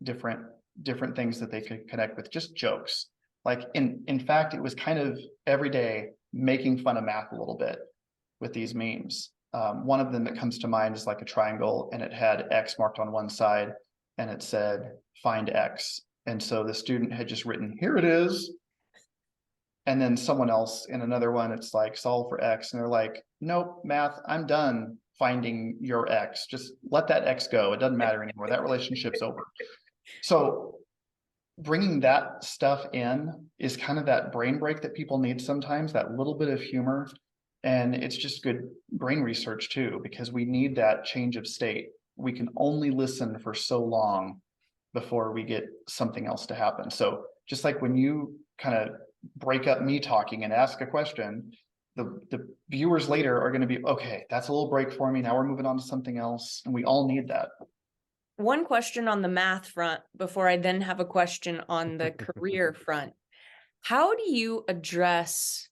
Speaker 3: different things that they could connect with, just jokes. Like, in fact, it was kind of every day making fun of math a little bit with these memes. One of them that comes to mind is like a triangle, and it had X marked on one side and it said, find X. And so the student had just written, here it is. And then someone else in another one, it's like, solve for X. And they're like, nope, math, I'm done finding your X. Just let that X go. It doesn't matter anymore. That relationship's over. So bringing that stuff in is kind of that brain break that people need sometimes, that little bit of humor. And it's just good brain research too, because we need that change of state. We can only listen for so long before we get something else to happen. So just like when you kind of break up me talking and ask a question, the viewers later are going to be, okay, that's a little break for me. Now we're moving on to something else. And we all need that.
Speaker 2: one question on the math front before I then have a question on the career front. How do you address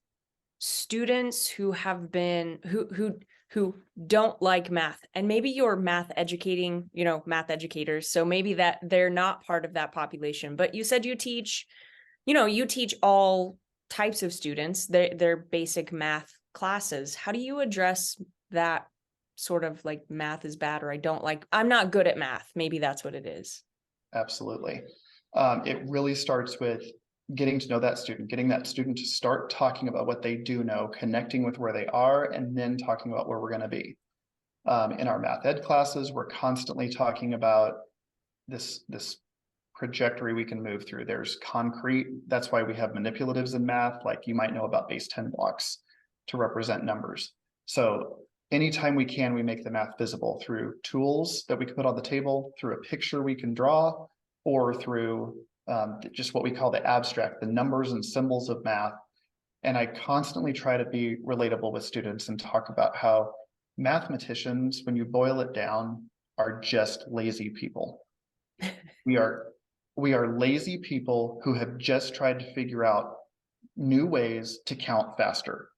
Speaker 2: students who have been who don't like math, and maybe you're math educating, math educators, so maybe that they're not part of that population, but you said you teach, you teach all types of students, their basic math classes. How do you address that sort of like math is bad, or I'm not good at math? Maybe that's what it is.
Speaker 3: Absolutely. It really starts with getting to know that student, getting that student to start talking about what they do know, connecting with where they are, and then talking about where we're going to be. In our math ed classes, we're constantly talking about this trajectory we can move through. There's concrete. That's why we have manipulatives in math, like you might know about base 10 blocks to represent numbers. So anytime we can, we make the math visible through tools that we can put on the table, through a picture we can draw, or through just what we call the abstract, the numbers and symbols of math. And I constantly try to be relatable with students and talk about how mathematicians, when you boil it down, are just lazy people. We are lazy people who have just tried to figure out new ways to count faster.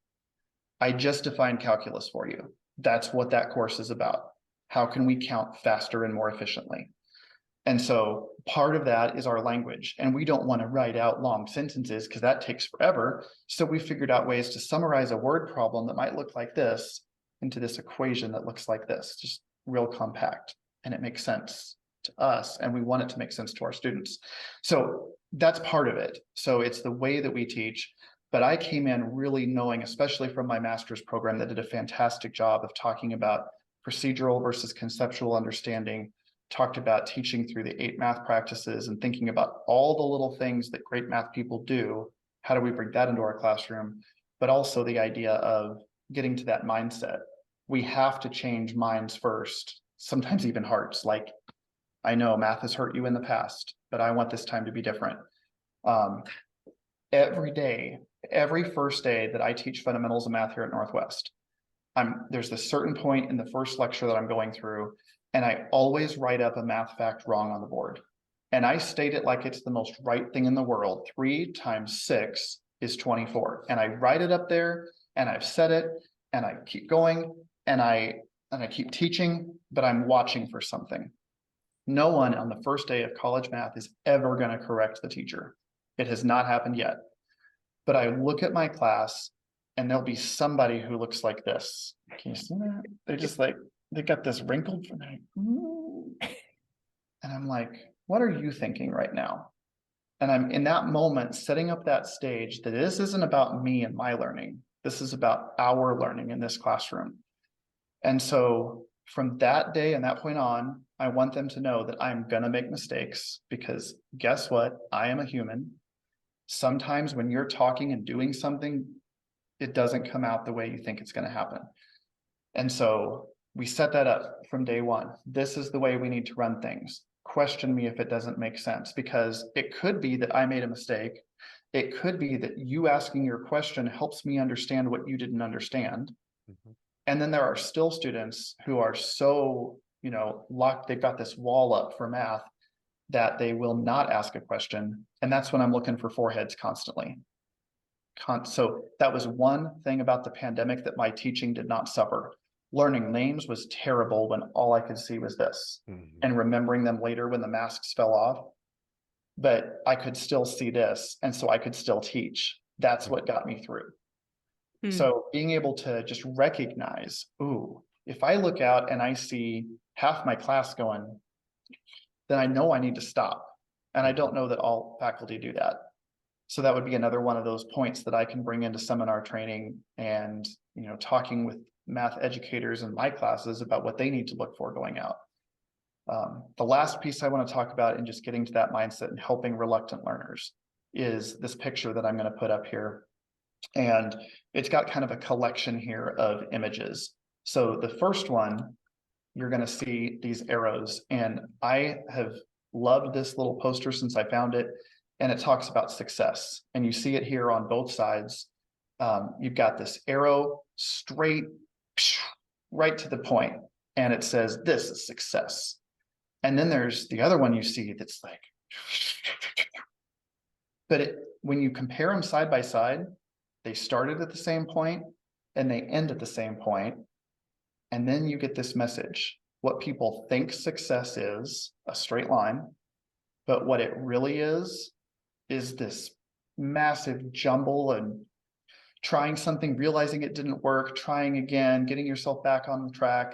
Speaker 3: I just defined calculus for you. That's what that course is about. How can we count faster and more efficiently? And so part of that is our language. And we don't want to write out long sentences because that takes forever. So we figured out ways to summarize a word problem that might look like this into this equation that looks like this, just real compact. And it makes sense to us, and we want it to make sense to our students. So that's part of it. So it's the way that we teach. But I came in really knowing, especially from my master's program that did a fantastic job of talking about procedural versus conceptual understanding, talked about teaching through the 8 math practices and thinking about all the little things that great math people do. How do we bring that into our classroom? But also the idea of getting to that mindset. We have to change minds first, sometimes even hearts. Like, I know math has hurt you in the past, but I want this time to be different. Every day, every first day that I teach fundamentals of math here at Northwest, there's this certain point in the first lecture that I'm going through, and I always write up a math fact wrong on the board. And I state it like it's the most right thing in the world. 3 times 6 is 24. And I write it up there, and I've said it, and I keep going, and I keep teaching, but I'm watching for something. No one on the first day of college math is ever going to correct the teacher. It has not happened yet. But I look at my class, and there'll be somebody who looks like this. Can you see that? They're just like, they got this wrinkled, and I'm like, what are you thinking right now? And I'm in that moment setting up that stage that this isn't about me and my learning. This is about our learning in this classroom. And so from that day and that point on, I want them to know that I'm going to make mistakes, because guess what? I am a human. Sometimes when you're talking and doing something, it doesn't come out the way you think it's going to happen. And so we set that up from day one. This is the way we need to run things. Question me if it doesn't make sense, because it could be that I made a mistake. It could be that you asking your question helps me understand what you didn't understand. Mm-hmm. And then there are still students who are so, locked, they've got this wall up for math that they will not ask a question. And that's when I'm looking for foreheads constantly. So that was one thing about the pandemic that my teaching did not suffer. Learning names was terrible when all I could see was this, and remembering them later when the masks fell off. But I could still see this, and so I could still teach. That's what got me through. So being able to just recognize, ooh, if I look out and I see half my class going, then I know I need to stop. And I don't know that all faculty do that. So that would be another one of those points that I can bring into seminar training and, talking with math educators in my classes about what they need to look for going out. The last piece I want to talk about in just getting to that mindset and helping reluctant learners is this picture that I'm going to put up here. And it's got kind of a collection here of images. So the first one, you're going to see these arrows. And I have loved this little poster since I found it. And it talks about success. And you see it here on both sides. You've got this arrow straight right to the point. And it says, this is success. And then there's the other one you see that's like, but when you compare them side by side, they started at the same point and they end at the same point. And then you get this message. What people think success is a straight line, but what it really is this massive jumble and trying something, realizing it didn't work, trying again, getting yourself back on the track.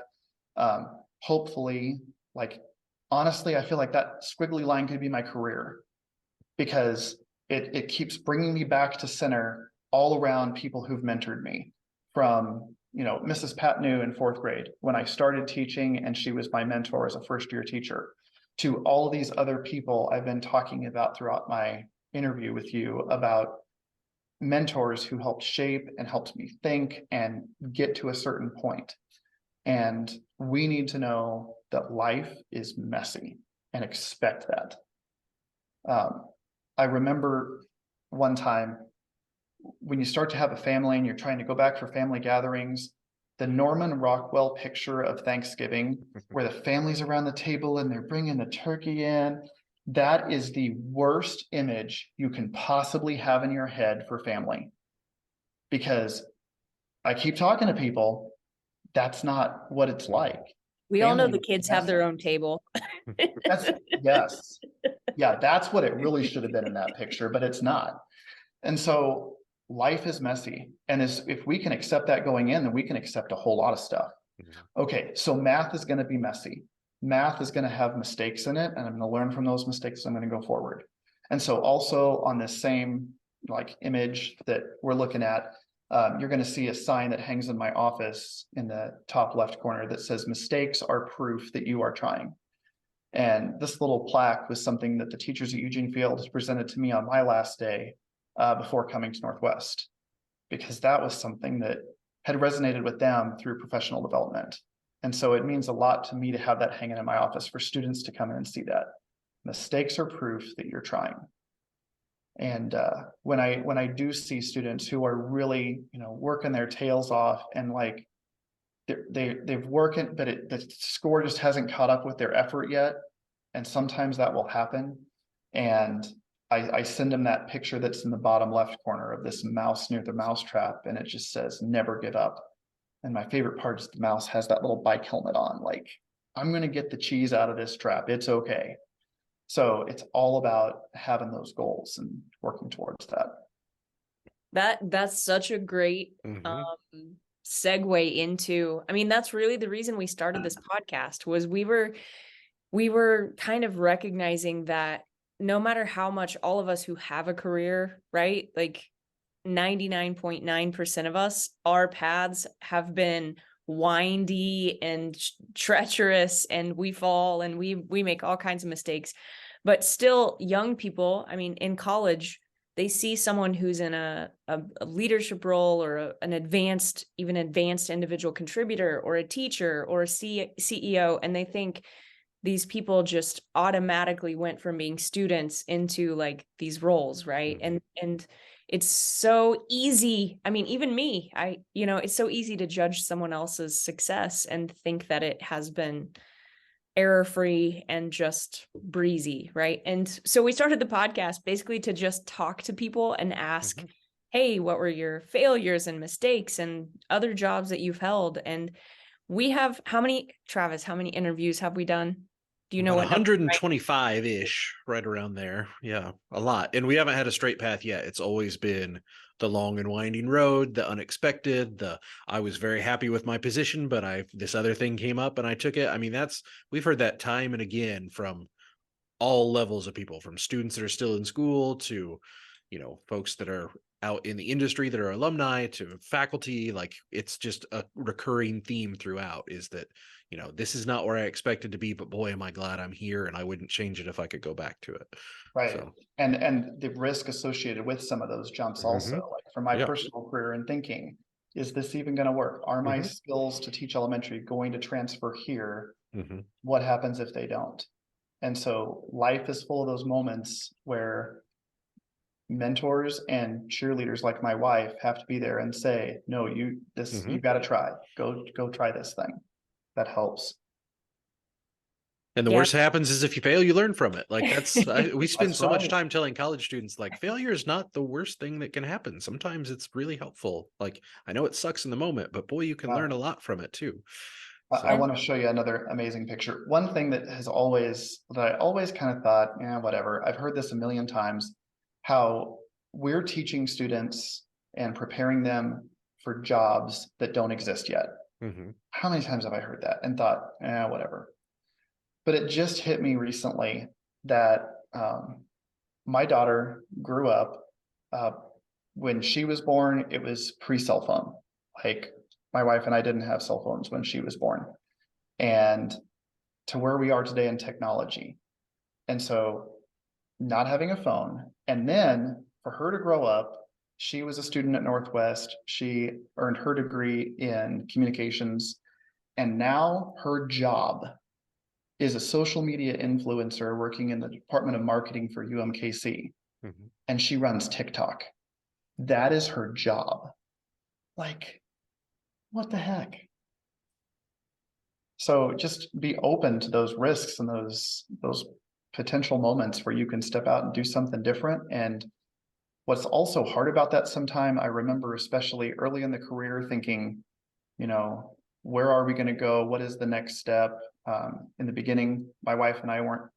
Speaker 3: Hopefully, like, honestly, I feel like that squiggly line could be my career, because it keeps bringing me back to center all around people who've mentored me, from, you know, Mrs. Pat New in 4th grade when I started teaching and she was my mentor as a first-year teacher, to all of these other people I've been talking about throughout my interview with you, about mentors who helped shape and helped me think and get to a certain point. And we need to know that life is messy and expect that. I remember one time when you start to have a family and you're trying to go back for family gatherings, the Norman Rockwell picture of Thanksgiving, where the family's around the table and they're bringing the turkey in, that is the worst image you can possibly have in your head for family. Because I keep talking to people, that's not what it's like.
Speaker 2: We all know
Speaker 3: Family
Speaker 2: the kids
Speaker 3: is
Speaker 2: have their
Speaker 3: messy.
Speaker 2: own table.
Speaker 3: Yes. Yeah, that's what it really should have been in that picture, but it's not. And so life is messy. And if we can accept that going in, then we can accept a whole lot of stuff. Okay, so math is going to be messy. Math is going to have mistakes in it, and I'm going to learn from those mistakes. I'm going to go forward. And so also on this same like image that we're looking at, you're going to see a sign that hangs in my office in the top left corner that says mistakes are proof that you are trying. And this little plaque was something that the teachers at Eugene Field presented to me on my last day before coming to Northwest, because that was something that had resonated with them through professional development. And so it means a lot to me to have that hanging in my office for students to come in and see that. Mistakes are proof that you're trying. And when I do see students who are really, you know, working their tails off and like they've worked it, but the score just hasn't caught up with their effort yet. And sometimes that will happen. And I send them that picture that's in the bottom left corner of this mouse near the mouse trap, and it just says, never give up. And my favorite part is the mouse has that little bike helmet on, like, I'm going to get the cheese out of this trap. It's okay. So it's all about having those goals and working towards that.
Speaker 2: That's such a great segue into, I mean, that's really the reason we started this podcast, was we were kind of recognizing that no matter how much all of us who have a career, right? Like 99.9% of us, our paths have been windy and treacherous, and we fall and we make all kinds of mistakes. But still, young people, I mean, in college, they see someone who's in a leadership role, or an advanced individual contributor, or a teacher, or a CEO, and they think these people just automatically went from being students into like these roles, right? And it's so easy. I mean, even me, it's so easy to judge someone else's success and think that it has been error-free and just breezy, right? And so we started the podcast basically to just talk to people and ask, hey, what were your failures and mistakes and other jobs that you've held? And we have, Travis, how many interviews have we done? Do you know what?
Speaker 1: 125-ish, right around there. Yeah, a lot. And we haven't had a straight path yet. It's always been the long and winding road, the unexpected, I was very happy with my position, but this other thing came up and I took it. I mean, we've heard that time and again from all levels of people, from students that are still in school to, folks that are out in the industry that are alumni, to faculty. Like, it's just a recurring theme throughout, is that, this is not where I expected to be, but boy, am I glad I'm here, and I wouldn't change it if I could go back to it.
Speaker 3: Right.
Speaker 1: So.
Speaker 3: And the risk associated with some of those jumps also, like for my personal career and thinking, is this even going to work? Are my skills to teach elementary going to transfer here? What happens if they don't? And so life is full of those moments where mentors and cheerleaders like my wife have to be there and say, no, you got to try, go try this thing. That helps.
Speaker 1: And the
Speaker 2: Yeah.
Speaker 1: worst happens is if you fail, you learn from it. Like we spend
Speaker 3: That's
Speaker 1: so much
Speaker 3: right.
Speaker 1: time telling college students like failure is not the worst thing that can happen. Sometimes it's really helpful. Like I know it sucks in the moment, but boy, you can learn a lot from it too.
Speaker 3: I
Speaker 1: So
Speaker 3: want to show you another amazing picture. One thing that I always kind of thought, yeah, whatever. I've heard this a million times, how we're teaching students and preparing them for jobs that don't exist yet.
Speaker 1: mhm.
Speaker 3: How many times have I heard that and thought, whatever. But it just hit me recently that my daughter grew up, uh, when she was born, it was pre-cell phone. Like my wife and I didn't have cell phones when she was born. And to where we are today in technology. And so not having a phone, and then for her to grow up, she was a student at Northwest. She earned her degree in communications, and now her job is a social media influencer working in the Department of Marketing for UMKC,
Speaker 1: Mhm.
Speaker 3: and she runs TikTok. That is her job. Like, what the heck? So just be open to those risks and those potential moments where you can step out and do something different. And what's also hard about that sometime, I remember especially early in the career thinking, where are we going to go? What is the next step? In the beginning, my wife and I weren't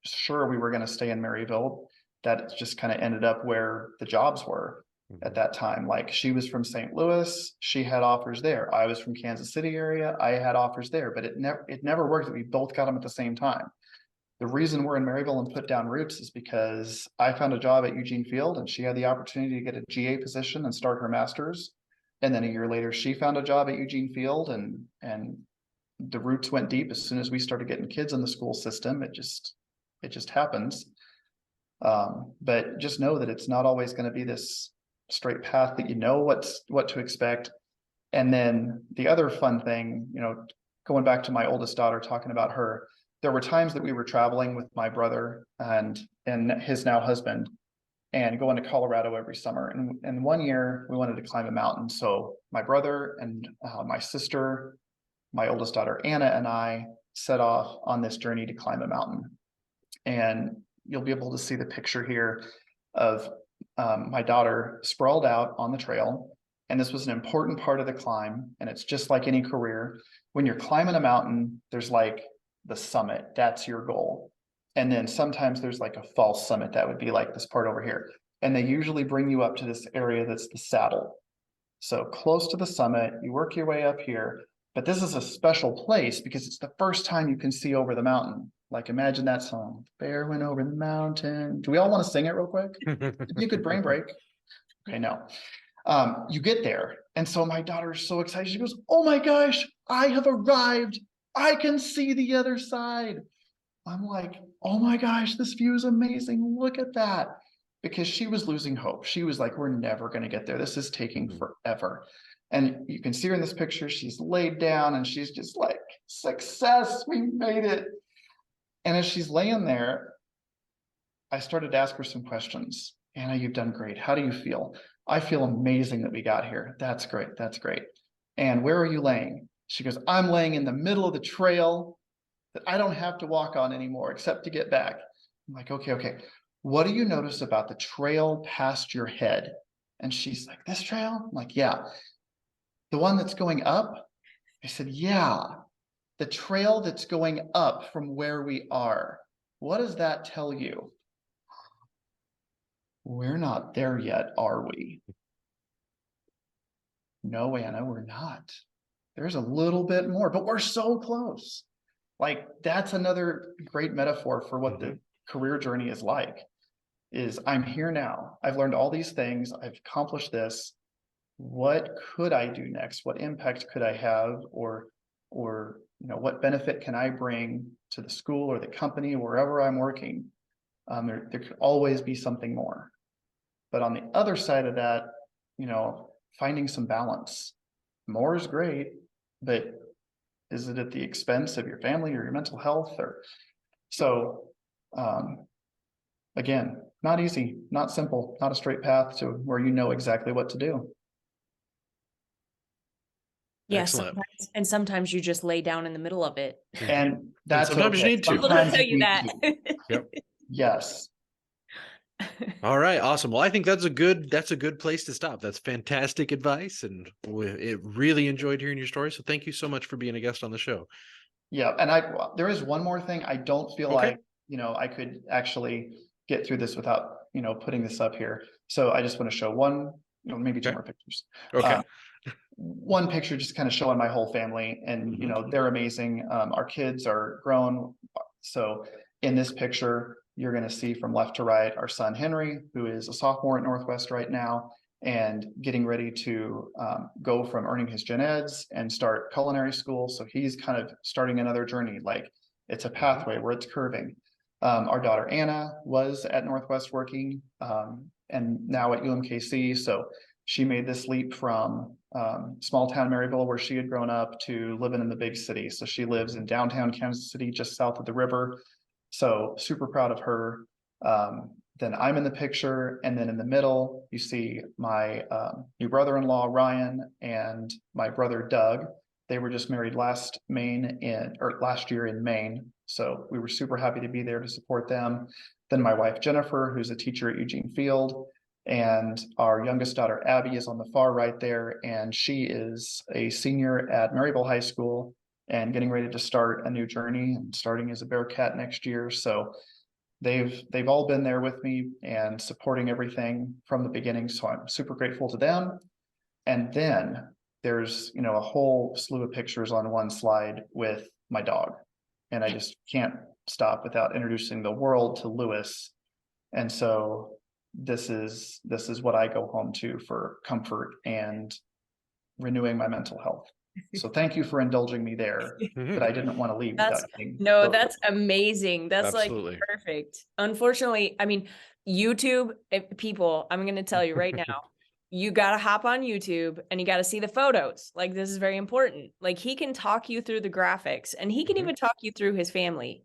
Speaker 3: sure we were going to stay in Maryville. That just kind of ended up where the jobs were at that time. Like she was from St. Louis, she had offers there. I was from Kansas City area, I had offers there, but it never worked that we both got them at the same time. The reason we're in Maryville and put down roots is because I found a job at Eugene Field and she had the opportunity to get a GA position and start her master's. And then a year later, she found a job at Eugene Field, and the roots went deep. As soon as we started getting kids in the school system, it just happens. But just know that it's not always going to be this straight path, that what to expect. And then the other fun thing, going back to my oldest daughter, talking about her, there were times that we were traveling with my brother and his now husband, and going to Colorado every summer. And one year we wanted to climb a mountain. So my brother and my sister, my oldest daughter Anna, and I set off on this journey to climb a mountain. And you'll be able to see the picture here of my daughter sprawled out on the trail. And this was an important part of the climb. And it's just like any career. When you're climbing a mountain, there's like the summit, that's your goal. And then sometimes there's like a false summit that would be like this part over here. And they usually bring you up to this area that's the saddle. So close to the summit, you work your way up here. But this is a special place because it's the first time you can see over the mountain. Like imagine that song, Bear went over the mountain. Do we all want to sing it real quick? It'd be a good brain break. Okay, no. You get there. And so my daughter is so excited. She goes, oh my gosh, I have arrived. I can see the other side. I'm like, oh my gosh, this view is amazing. Look at that. Because she was losing hope. She was like, we're never going to get there. This is taking forever. And you can see her in this picture. She's laid down and she's just like, success, we made it. And as she's laying there, I started to ask her some questions. Anna, you've done great. How do you feel? I feel amazing that we got here. That's great. That's great. And where are you laying? She goes, I'm laying in the middle of the trail that I don't have to walk on anymore except to get back. I'm like, okay. What do you notice about the trail past your head? And she's like, this trail? I'm like, yeah. The one that's going up? I said, yeah. The trail that's going up from where we are. What does that tell you? We're not there yet, are we? No, Anna, we're not. There's a little bit more, but we're so close. Like that's another great metaphor for what the career journey is like, is I'm here now. I've learned all these things. I've accomplished this. What could I do next? What impact could I have? Or what benefit can I bring to the school or the company, wherever I'm working? There could always be something more. But on the other side of that, finding some balance. More is great, but is it at the expense of your family or your mental health? Or so again, not easy, not simple, not a straight path to where you know exactly what to do.
Speaker 2: Yeah,
Speaker 1: Excellent.
Speaker 2: sometimes you just lay down in the middle of it.
Speaker 3: And that's
Speaker 1: sometimes you
Speaker 3: okay.
Speaker 1: need to.
Speaker 2: People don't
Speaker 3: Sometimes
Speaker 2: tell you
Speaker 3: need
Speaker 2: that.
Speaker 3: to.
Speaker 1: Yep.
Speaker 3: Yes.
Speaker 1: All right, awesome. Well, I think that's a good place to stop. That's fantastic advice, and it really enjoyed hearing your story. So thank you so much for being a guest on the show.
Speaker 3: Yeah, and there is one more thing. I don't feel
Speaker 1: Okay.
Speaker 3: like, I could actually get through this without, putting this up here. So I just want to show one, maybe two
Speaker 1: Okay.
Speaker 3: more pictures.
Speaker 1: Okay.
Speaker 3: One picture just kind of showing my whole family, and they're amazing. Our kids are grown. So in this picture, you're going to see from left to right our son Henry, who is a sophomore at Northwest right now and getting ready to go from earning his gen eds and start culinary school. So he's kind of starting another journey. Like, it's a pathway where it's curving. Our daughter Anna was at Northwest working and now at UMKC. So she made this leap from small town Maryville, where she had grown up, to living in the big city. So she lives in downtown Kansas City, just south of the river. So super proud of her. Then I'm in the picture, and then in the middle, you see my new brother-in-law, Ryan, and my brother, Doug. They were just married last year in Maine. So we were super happy to be there to support them. Then my wife, Jennifer, who's a teacher at Eugene Field. And our youngest daughter, Abby, is on the far right there. And she is a senior at Maryville High School and getting ready to start a new journey and starting as a Bearcat next year. So they've all been there with me and supporting everything from the beginning. So I'm super grateful to them. And then there's, a whole slew of pictures on one slide with my dog. And I just can't stop without introducing the world to Lewis. And so this is what I go home to for comfort and renewing my mental health. So thank you for indulging me there, but I didn't want to leave without getting.
Speaker 2: That's amazing. That's
Speaker 1: Absolutely.
Speaker 2: like perfect. Unfortunately, I mean, YouTube people, I'm going to tell you right now, you got to hop on YouTube and you got to see the photos. Like, this is very important. Like, he can talk you through the graphics, and he can even talk you through his family,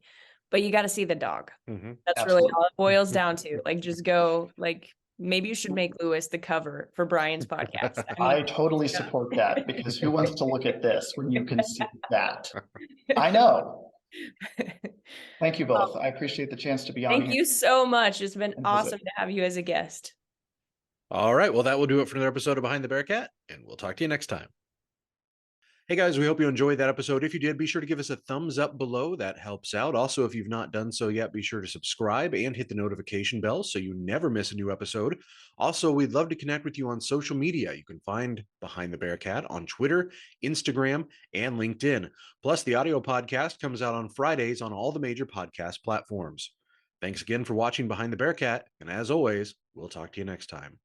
Speaker 2: but you got to see the dog. That's
Speaker 3: Absolutely.
Speaker 2: really all it boils down to. Like, just go, like, maybe you should make Lewis the cover for Brian's podcast.
Speaker 3: I totally support that, because who wants to look at this when you can see that? I know. Thank you both. I appreciate the chance to be on here.
Speaker 2: Thank you so much. It's been awesome to have you as a guest.
Speaker 1: All right. Well, that will do it for another episode of Behind the Bearcat, and we'll talk to you next time. Hey guys, we hope you enjoyed that episode. If you did, be sure to give us a thumbs up below. That helps out. Also, if you've not done so yet, be sure to subscribe and hit the notification bell so you never miss a new episode. Also, we'd love to connect with you on social media. You can find Behind the Bearcat on Twitter, Instagram, and LinkedIn. Plus, the audio podcast comes out on Fridays on all the major podcast platforms. Thanks again for watching Behind the Bearcat, and as always, we'll talk to you next time.